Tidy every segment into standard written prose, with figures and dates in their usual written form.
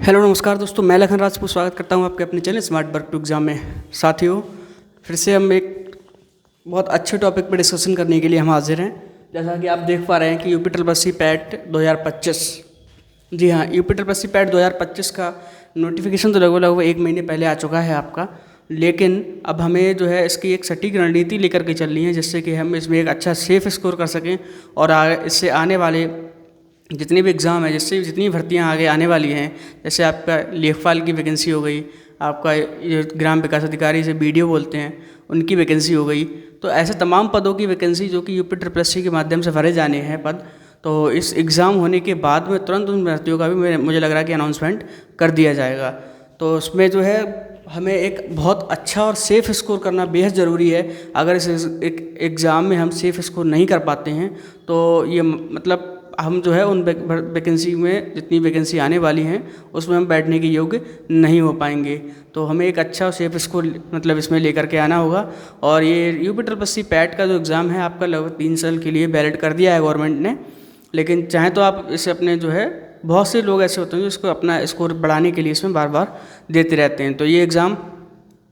Hello नमस्कार दोस्तों, मैं लखन राजपूत स्वागत करता हूं आपके अपने channel smart work to exam में। साथियों, फिर से हम एक बहुत अच्छे टॉपिक पर डिस्कशन करने के लिए हम हाजिर हैं। जैसा कि आप देख पा रहे हैं कि यूपी ट्रिपल सी पैट 2025, जी हाँ, यूपी ट्रिपल सी पैट 2025 का नोटिफिकेशन तो लगभग 1 महीने पहले आ चुका है आपका। लेकिन अब हमें जो है इसकी एक सटीक रणनीति लेकर के चलनी है, जिससे कि हम इसमें एक अच्छा सेफ स्कोर कर सकें और इससे आने वाले जितने भी एग्ज़ाम है, जिससे जितनी भर्तियां आगे आने वाली हैं, जैसे आपका लेखपाल की वैकेंसी हो गई, आपका ये ग्राम विकास अधिकारी से बीडीओ बोलते हैं, उनकी वैकेंसी हो गई। तो ऐसे तमाम पदों की वैकेंसी जो कि यूपी ट्रिपल एससी के माध्यम से भरे जाने हैं पद, तो इस एग्ज़ाम होने के बाद में तुरंत उन भर्तियों का भी मुझे लग रहा है कि अनाउंसमेंट कर दिया जाएगा। तो उसमें जो है हमें एक बहुत अच्छा और सेफ़ स्कोर करना बेहद ज़रूरी है। अगर इस एग्ज़ाम में हम सेफ़ स्कोर नहीं कर पाते हैं तो ये मतलब हम जो है उन वैकेंसी में जितनी वैकेंसी आने वाली हैं उसमें हम बैठने के योग्य नहीं हो पाएंगे। तो हमें एक अच्छा और सेफ स्कोर मतलब इसमें लेकर के आना होगा। और ये यूपी ट्रिपल एससी पैट का जो एग्ज़ाम है आपका लगभग 3 साल के लिए वैलिड कर दिया है गवर्नमेंट ने। लेकिन चाहे तो आप इसे अपने जो है, बहुत से लोग ऐसे होते हैं जो इसको अपना स्कोर बढ़ाने के लिए इसमें बार बार देते रहते हैं। तो ये एग्ज़ाम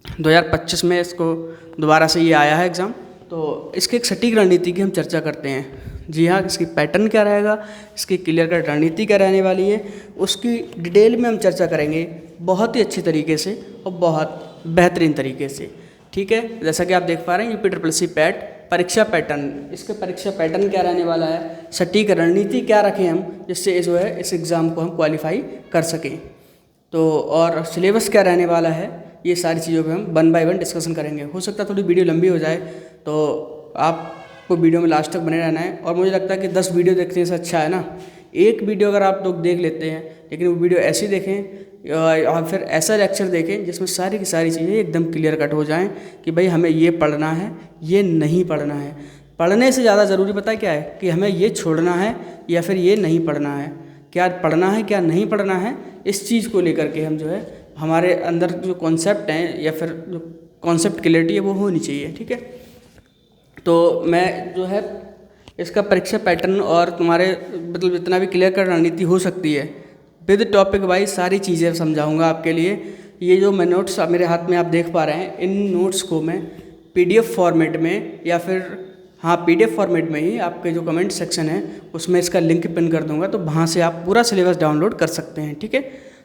2025 में इसको दोबारा से ये आया है एग्ज़ाम। तो इसकी एक सटीक रणनीति की हम चर्चा करते हैं। जी हाँ, इसकी पैटर्न क्या रहेगा, इसकी क्लियर कट रणनीति क्या रहने वाली है, उसकी डिटेल में हम चर्चा करेंगे बहुत ही अच्छी तरीके से और बहुत बेहतरीन तरीके से। ठीक है, जैसा कि आप देख पा रहे हैं यूपी ट्रिपल एससी पैट परीक्षा पैटर्न, इसके परीक्षा पैटर्न क्या रहने वाला है, सटीक रणनीति क्या रखें हम, जिससे जो है इस एग्ज़ाम को हम क्वालिफाई कर सकें। तो और सिलेबस क्या रहने वाला है, ये सारी चीज़ों पे हम 1 बाय 1 डिस्कशन करेंगे। हो सकता है थोड़ी वीडियो लंबी हो जाए, तो आपको वीडियो में लास्ट तक बने रहना है। और मुझे लगता है कि 10 वीडियो देखने से अच्छा है ना, एक वीडियो अगर आप लोग देख लेते हैं, लेकिन वो वीडियो ऐसी देखें और फिर ऐसा लेक्चर देखें जिसमें सारी की सारी चीज़ें एकदम क्लियर कट हो जाएं कि भाई हमें ये पढ़ना है, ये नहीं पढ़ना है। पढ़ने से ज़्यादा ज़रूरी पता है क्या है, कि हमें ये छोड़ना है या फिर ये नहीं पढ़ना है। क्या पढ़ना है क्या नहीं पढ़ना है, इस चीज़ को लेकर के हम जो है हमारे अंदर जो कॉन्सेप्ट हैं या फिर जो कॉन्सेप्ट क्लियरिटी है वो होनी चाहिए। ठीक है, तो मैं जो है इसका परीक्षा पैटर्न और तुम्हारे मतलब जितना भी क्लियर कर रणनीति हो सकती है विद टॉपिक वाइज सारी चीज़ें समझाऊंगा आपके लिए। ये जो मैं नोट्स मेरे हाथ में आप देख पा रहे हैं, इन नोट्स को मैं पीडीएफ फॉर्मेट में या फिर पीडीएफ फॉर्मेट में ही आपके जो कमेंट सेक्शन है उसमें इसका लिंक पिन कर दूंगा, तो वहाँ से आप पूरा सिलेबस डाउनलोड कर सकते हैं। ठीक है,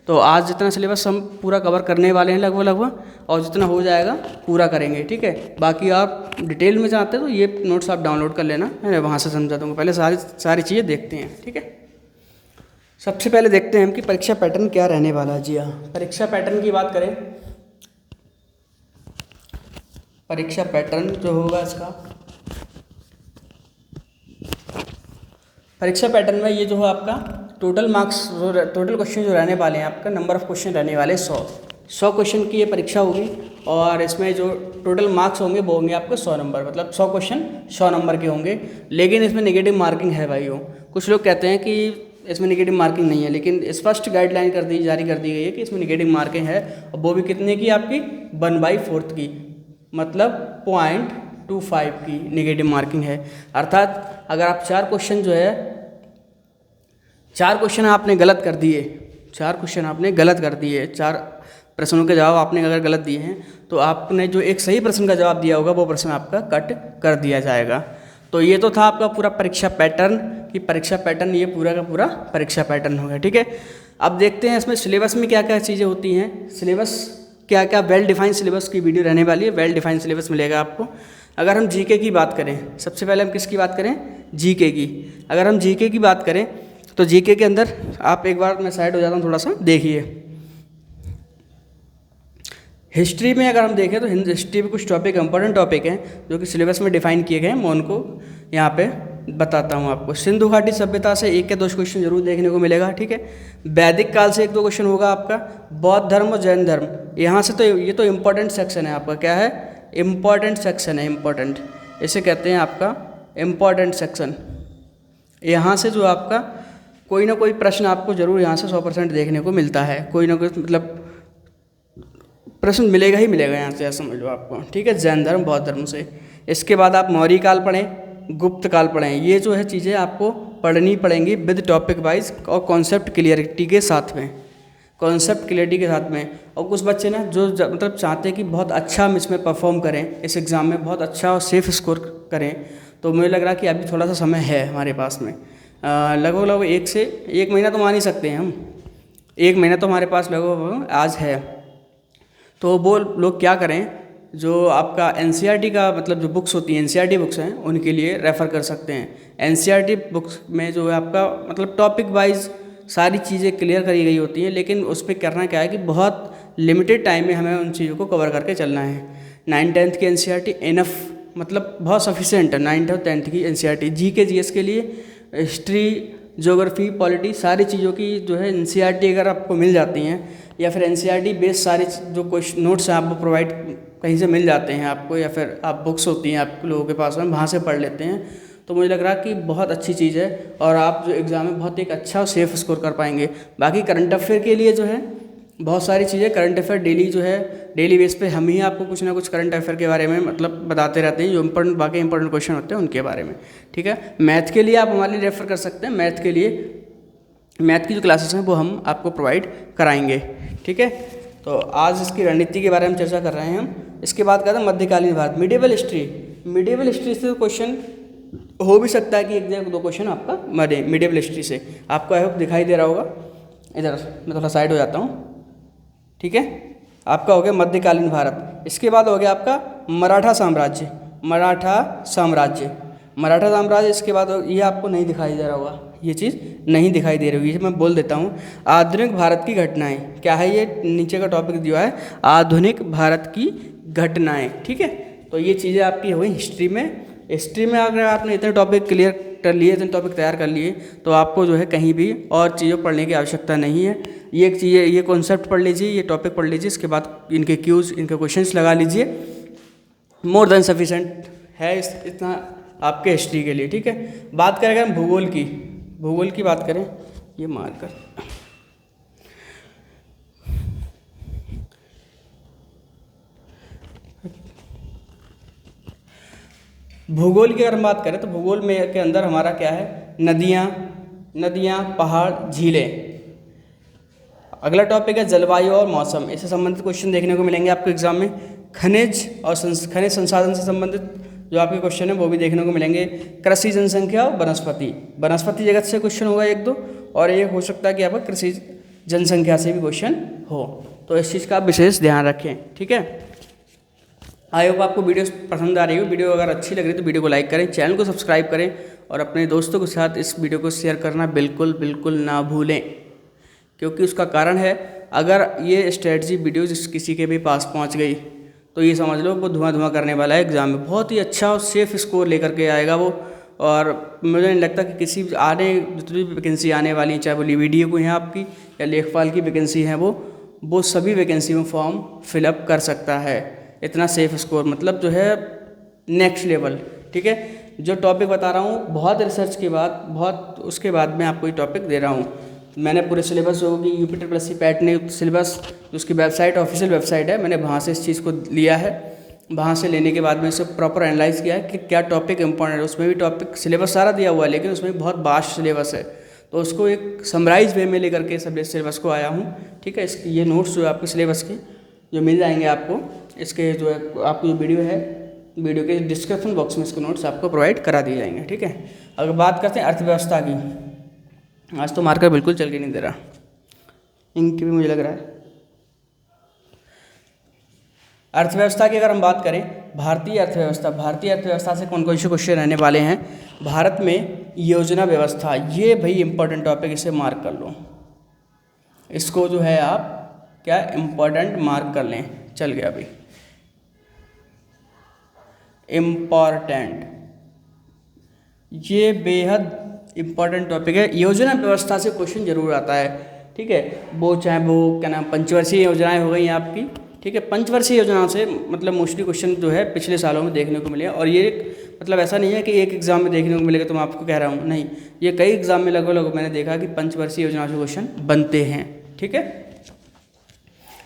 तो आज जितना सिलेबस हम पूरा कवर करने वाले हैं लगभग, और जितना हो जाएगा पूरा करेंगे। ठीक है, बाकी आप डिटेल में चाहते हैं तो ये नोट्स आप डाउनलोड कर लेना, मैं वहाँ से समझा दूँगा। पहले सारी चीज़ें देखते हैं। ठीक है, सबसे पहले देखते हैं हम कि परीक्षा पैटर्न क्या रहने वाला है। जी हाँ, परीक्षा पैटर्न की बात करें, परीक्षा पैटर्न जो होगा इसका, परीक्षा पैटर्न में ये जो है आपका टोटल मार्क्स, टोटल क्वेश्चन जो रहने वाले हैं, आपका नंबर ऑफ क्वेश्चन रहने वाले 100 क्वेश्चन की ये परीक्षा होगी। और इसमें जो टोटल मार्क्स होंगे वो होंगे आपके 100 नंबर, मतलब 100 क्वेश्चन 100 नंबर के होंगे। लेकिन इसमें नेगेटिव मार्किंग है भाइयों। कुछ लोग कहते हैं कि इसमें नेगेटिव मार्किंग नहीं है, लेकिन स्पष्ट गाइडलाइन जारी कर दी गई है कि इसमें नेगेटिव मार्किंग है, और वो भी कितने की, आपकी 1/4 की, मतलब 0.25 की नेगेटिव मार्किंग है। अर्थात अगर आप 4 क्वेश्चन जो है 4 क्वेश्चन आपने गलत कर दिए, 4 क्वेश्चन आपने गलत कर दिए, 4 प्रश्नों के जवाब आपने अगर गलत दिए हैं, तो आपने जो एक सही प्रश्न का जवाब दिया होगा वो प्रश्न आपका कट कर दिया जाएगा। तो ये तो था आपका पूरा परीक्षा पैटर्न, कि परीक्षा पैटर्न ये पूरा का पूरा परीक्षा पैटर्न हो गया। ठीक है, अब देखते हैं इसमें सिलेबस में क्या क्या चीज़ें होती हैं। सिलेबस क्या क्या, वेल डिफाइंड सिलेबस की वीडियो रहने वाली है, वेल डिफाइंड सिलेबस मिलेगा आपको। अगर हम जीके की बात करें, सबसे पहले हम किसकी बात करें, जीके की। अगर हम जीके की बात करें तो जीके के अंदर आप एक बार, मैं साइड हो जाता हूँ थोड़ा सा, देखिए हिस्ट्री में अगर हम देखें तो हिस्ट्री में कुछ टॉपिक इंपॉर्टेंट टॉपिक हैं जो कि सिलेबस में डिफाइन किए गए हैं। मैं उनको यहाँ पे बताता हूँ आपको। सिंधु घाटी सभ्यता से 1 या 2 क्वेश्चन जरूर देखने को मिलेगा। ठीक है, वैदिक काल से 1-2 क्वेश्चन होगा आपका। बौद्ध धर्म और जैन धर्म, यहाँ से तो ये तो इम्पोर्टेंट सेक्शन है आपका। क्या है, इम्पॉर्टेंट सेक्शन है, इम्पॉर्टेंट इसे कहते हैं आपका इम्पॉर्टेंट सेक्शन। यहाँ से जो आपका कोई ना कोई प्रश्न आपको जरूर यहाँ से 100% देखने को मिलता है, कोई ना कोई मतलब प्रश्न मिलेगा ही मिलेगा यहाँ से, ऐसा समझ लो आपको। ठीक है, जैन धर्म बौद्ध धर्म से। इसके बाद आप मौर्य काल पढ़ें, गुप्त काल पढ़ें, ये जो है चीज़ें आपको पढ़नी पड़ेंगी विद टॉपिक वाइज और कॉन्सेप्ट क्लियरिटी के साथ में। कॉन्सेप्ट क्लियरिटी के साथ में। और कुछ बच्चे ना जो मतलब चाहते हैं कि बहुत अच्छा हम इसमें परफॉर्म करें, इस एग्ज़ाम में बहुत अच्छा और सेफ स्कोर करें, तो मुझे लग रहा है कि अभी थोड़ा सा समय है हमारे पास में। लगभग 1 महीना तो मान ही सकते हैं हम, 1 महीना तो हमारे पास लगभग आज है। तो वो लोग क्या करें, जो आपका एनसीईआरटी का मतलब जो बुक्स होती हैं, एनसीईआरटी बुक्स हैं, उनके लिए रेफ़र कर सकते हैं। एनसीईआरटी बुक्स में जो है आपका मतलब टॉपिक वाइज सारी चीज़ें क्लियर करी गई होती हैं, लेकिन उस पर करना क्या है कि बहुत लिमिटेड टाइम में हमें उन चीज़ों को कवर करके चलना है। 9th-10th की एनसीईआरटी इनफ मतलब बहुत सफिशिएंट है। 9th और 10th की एनसीईआरटी जीके जीएस के लिए, हिस्ट्री, ज्योग्राफी, पॉलिटी, सारी चीज़ों की जो है एनसीईआरटी अगर आपको मिल जाती हैं, या फिर एनसीईआरटी बेस्ड सारी जो क्वेश्चन नोट्स हैं आपको प्रोवाइड कहीं से मिल जाते हैं आपको, या फिर आप बुक्स होती हैं आप लोगों के पास में, वहाँ से पढ़ लेते हैं, तो मुझे लग रहा है कि बहुत अच्छी चीज़ है और आप जो एग्ज़ाम में बहुत एक अच्छा और सेफ स्कोर कर पाएंगे। बाकी करंट अफेयर के लिए जो है बहुत सारी चीज़ें, करंट अफेयर डेली जो है डेली बेस पे हम ही आपको कुछ ना कुछ करंट अफेयर के बारे में मतलब बताते रहते हैं, जो इंपॉर्टेंट बाकी इंपॉर्टेंट क्वेश्चन होते हैं उनके बारे में। ठीक है, मैथ के लिए आप हमारे लिए रेफ़र कर सकते हैं। मैथ के लिए मैथ की जो क्लासेस हैं वो हम आपको प्रोवाइड कराएंगे। ठीक है, तो आज इसकी रणनीति के बारे में चर्चा कर रहे हैं हम। इसके बाद कहते हैं मध्यकालीन Bharat, medieval history. Medieval history से क्वेश्चन हो भी सकता है कि 1-2 क्वेश्चन आपका मिडिवल हिस्ट्री से आपको आई होप दिखाई दे रहा होगा। इधर मैं थोड़ा साइड हो जाता हूँ। ठीक है, आपका हो गया मध्यकालीन भारत। इसके बाद हो गया आपका मराठा साम्राज्य। मराठा साम्राज्य इसके बाद ये आपको नहीं दिखाई दे रहा होगा, ये चीज़ नहीं दिखाई दे रही होगी, मैं बोल देता हूँ। आधुनिक भारत की घटनाएं, क्या है ये नीचे का टॉपिक दिया है, आधुनिक भारत की घटनाएं। ठीक है, तो ये चीज़ें आपकी हुई हिस्ट्री में। हिस्ट्री में अगर आपने इतने टॉपिक क्लियर कर लिए, इतने टॉपिक तैयार कर लिए, तो आपको जो है कहीं भी और चीज़ें पढ़ने की आवश्यकता नहीं है। ये एक चीज़, ये कॉन्सेप्ट पढ़ लीजिए, ये टॉपिक पढ़ लीजिए, इसके बाद इनके क्यूज़, इनके क्वेश्चंस लगा लीजिए, मोर देन सफिशेंट है इतना आपके हिस्ट्री के लिए। ठीक है, बात करें अगर हम भूगोल की बात करें, ये मार्कर भूगोल की अगर हम बात करें तो भूगोल में के अंदर हमारा क्या है, नदियाँ, पहाड़, झीलें। अगला टॉपिक है जलवायु और मौसम, इससे संबंधित क्वेश्चन देखने को मिलेंगे आपको एग्जाम में। खनिज और खनिज संसाधन से संबंधित जो आपके क्वेश्चन है वो भी देखने को मिलेंगे। कृषि, जनसंख्या और वनस्पति जगत से क्वेश्चन होगा 1-2, और एक हो सकता है कि आपका कृषि जनसंख्या से भी क्वेश्चन हो, तो इस चीज़ का आप विशेष ध्यान रखें। ठीक है, आई होप आपको वीडियो पसंद आ रही हो। वीडियो अगर अच्छी लग रही है तो वीडियो को लाइक करें, चैनल को सब्सक्राइब करें और अपने दोस्तों के साथ इस वीडियो को शेयर करना बिल्कुल ना भूलें, क्योंकि उसका कारण है अगर ये स्ट्रेटजी वीडियो किसी के भी पास पहुंच गई तो ये समझ लो वो धुआं करने वाला है एग्ज़ाम में। बहुत ही अच्छा और सेफ स्कोर लेकर के आएगा वो, और मुझे नहीं लगता कि किसी जितनी भी वैकेंसी आने वाली है, चाहे वो वीडियो को है आपकी या लेखपाल की वैकेंसी है, वो सभी वैकेंसी में फॉर्म फिलअप कर सकता है। इतना सेफ स्कोर मतलब जो है नेक्स्ट लेवल। ठीक है, जो टॉपिक बता रहा हूँ बहुत रिसर्च के बाद, बहुत उसके बाद मैं आपको ये टॉपिक दे रहा हूँ। मैंने पूरे सिलेबस होगी UPSSC पैट ने सिलेबस, जो उसकी वेबसाइट ऑफिशियल वेबसाइट है, मैंने वहाँ से इस चीज़ को लिया है। वहाँ से लेने के बाद में इसे प्रॉपर एनालाइज़ किया है कि क्या टॉपिक इंपॉर्टेंट है। उसमें भी टॉपिक सिलेबस सारा दिया हुआ है, लेकिन उसमें बहुत वास्ट सिलेबस है, तो उसको एक समराइज वे में लेकर के सब सिलेबस को आया हूँ। ठीक है, इसकी ये नोट्स जो है आपके सिलेबस के जो मिल जाएंगे आपको, इसके जो है आपको जो वीडियो है, वीडियो के डिस्क्रिप्शन बॉक्स में इसके नोट्स आपको प्रोवाइड करा दिए जाएंगे। ठीक है, अगर बात करते हैं अर्थव्यवस्था की, आज तो मार्कर बिल्कुल चल के नहीं दे रहा, इंक भी मुझे लग रहा है। अर्थव्यवस्था की अगर हम बात करें, भारतीय अर्थव्यवस्था से कौन कौन से क्वेश्चन रहने वाले हैं। भारत में योजना व्यवस्था, ये भाई इंपॉर्टेंट टॉपिक, इसे मार्क कर लो, इसको जो है आप क्या इम्पोर्टेंट मार्क कर लें। चल गया अभी, इम्पॉर्टेंट, ये बेहद इम्पॉर्टेंट टॉपिक है। योजना व्यवस्था से क्वेश्चन जरूर आता है। ठीक है, वो चाहे वो क्या नाम पंचवर्षीय योजनाएं हो गई आपकी। ठीक है, पंचवर्षीय योजनाओं से मतलब मोस्टली क्वेश्चन जो है पिछले सालों में देखने को मिले, और ये मतलब ऐसा नहीं है कि एक एग्जाम में देखने को मिलेगा तो मैं आपको कह रहा हूँ, नहीं, ये कई एग्जाम में लगभग मैंने देखा कि पंचवर्षीय योजनाओं से क्वेश्चन बनते हैं। ठीक है,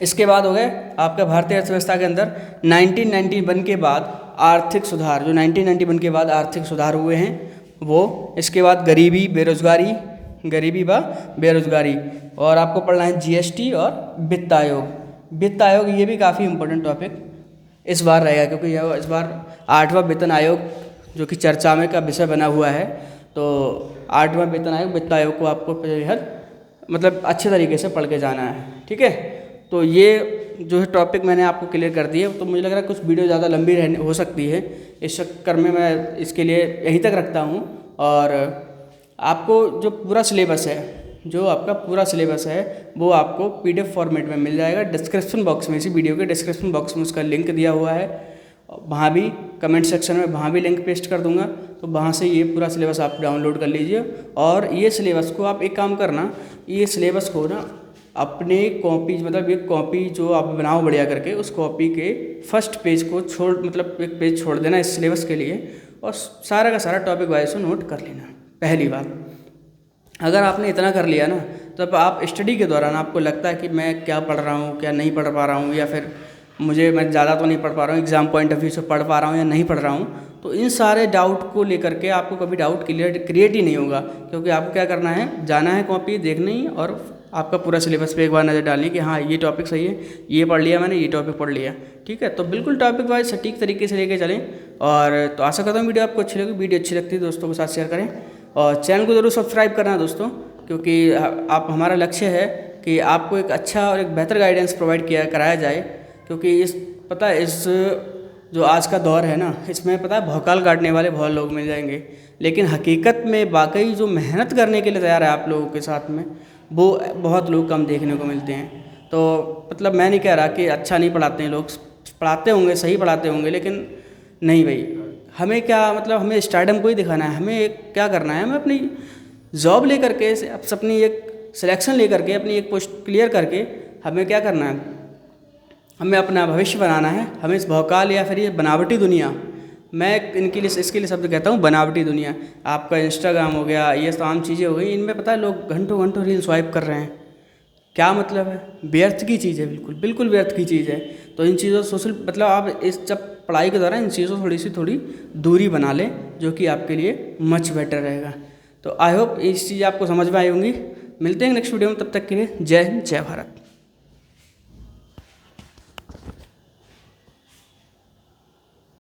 इसके बाद हो गए आपका भारतीय अर्थव्यवस्था के अंदर 1991 के बाद आर्थिक सुधार, जो 1991 के बाद आर्थिक सुधार हुए हैं वो। इसके बाद गरीबी, बेरोजगारी, गरीबी व बेरोजगारी। और आपको पढ़ना है जीएसटी और वित्त आयोग। वित्त आयोग ये भी काफ़ी इंपॉर्टेंट टॉपिक इस बार रहेगा, क्योंकि यह इस बार 8वां वेतन आयोग जो कि चर्चा में का विषय बना हुआ है। तो 8वां वेतन आयोग, वित्त आयोग को आपको बेहद मतलब अच्छे तरीके से पढ़ के जाना है, ठीक है। तो ये जो है टॉपिक मैंने आपको क्लियर कर दिए। तो मुझे लग रहा है कुछ वीडियो ज़्यादा लंबी रहने हो सकती है, इस चक्कर में मैं इसके लिए यहीं तक रखता हूँ। और आपको जो पूरा सिलेबस है, जो आपका पूरा सिलेबस है वो आपको PDF फॉर्मेट में मिल जाएगा डिस्क्रिप्शन बॉक्स में। इसी वीडियो के डिस्क्रिप्शन बॉक्स में उसका लिंक दिया हुआ है, वहाँ भी कमेंट सेक्शन में वहाँ भी लिंक पेस्ट कर दूंगा। तो वहाँ से ये पूरा सिलेबस आप डाउनलोड कर लीजिए। और ये सिलेबस को आप एक काम करना, ये सिलेबस को ना अपने कॉपी, मतलब एक कॉपी जो आप बनाओ बढ़िया करके, उस कॉपी के फर्स्ट पेज को छोड़, मतलब एक पेज छोड़ देना इस सिलेबस के लिए, और सारा का सारा टॉपिक वाइज नोट कर लेना। पहली बात, अगर आपने इतना कर लिया ना, तब आप स्टडी के दौरान आपको लगता है कि मैं क्या पढ़ रहा हूँ, क्या नहीं पढ़ पा रहा हूँ, या फिर मैं ज़्यादा तो नहीं पढ़ पा रहा हूँ, एग्ज़ाम पॉइंट ऑफ व्यू से पढ़ पा रहा हूँ या नहीं पढ़ रहा हूँ, तो इन सारे डाउट को लेकर के आपको कभी डाउट क्रिएट ही नहीं होगा। क्योंकि आपको क्या करना है, जाना है कॉपी देखनी और आपका पूरा सिलेबस पे एक बार नज़र डालनी कि हाँ ये टॉपिक सही है, ये पढ़ लिया मैंने, ये टॉपिक पढ़ लिया, ठीक है। तो बिल्कुल टॉपिक वाइज सटीक तरीके से लेके चलें। और तो आशा करता हूँ वीडियो आपको अच्छी लगी। वीडियो अच्छी लगती है दोस्तों के साथ शेयर करें, और चैनल को ज़रूर सब्सक्राइब करना दोस्तों, क्योंकि आप हमारा लक्ष्य है कि आपको एक अच्छा और एक बेहतर गाइडेंस प्रोवाइड कराया जाए। क्योंकि इस जो आज का दौर है ना, इसमें पता है भौकाल काटने वाले बहुत लोग मिल जाएंगे, लेकिन हकीकत में वाकई जो मेहनत करने के लिए तैयार है आप लोगों के साथ में, वो बहुत लोग कम देखने को मिलते हैं। तो मतलब मैं नहीं कह रहा कि अच्छा नहीं पढ़ाते हैं लोग, पढ़ाते होंगे, सही पढ़ाते होंगे, लेकिन नहीं भाई, हमें क्या मतलब, हमें स्टारडम को ही दिखाना है। हमें क्या करना है, हमें अपनी जॉब लेकर के, अपनी एक सिलेक्शन लेकर के, अपनी एक पोस्ट क्लियर करके हमें क्या करना है, हमें अपना भविष्य बनाना है। हमें इस भौकाल या फिर ये बनावटी दुनिया, मैं इसके लिए शब्द कहता हूँ बनावटी दुनिया, आपका इंस्टाग्राम हो गया, ये तमाम चीज़ें हो गई, इनमें पता है लोग घंटों घंटों रील स्वाइप कर रहे हैं। क्या मतलब है, व्यर्थ की चीज़ है, बिल्कुल बिल्कुल व्यर्थ की चीज़ है। तो इन चीज़ों मतलब आप जब पढ़ाई के दौरान इन चीज़ों थोड़ी दूरी बना लें, जो कि आपके लिए मच बेटर रहेगा। तो आई होप इस चीज़ आपको समझ में आई होंगी। मिलते हैं नेक्स्ट वीडियो में, तब तक के लिए जय हिंद, जय भारत।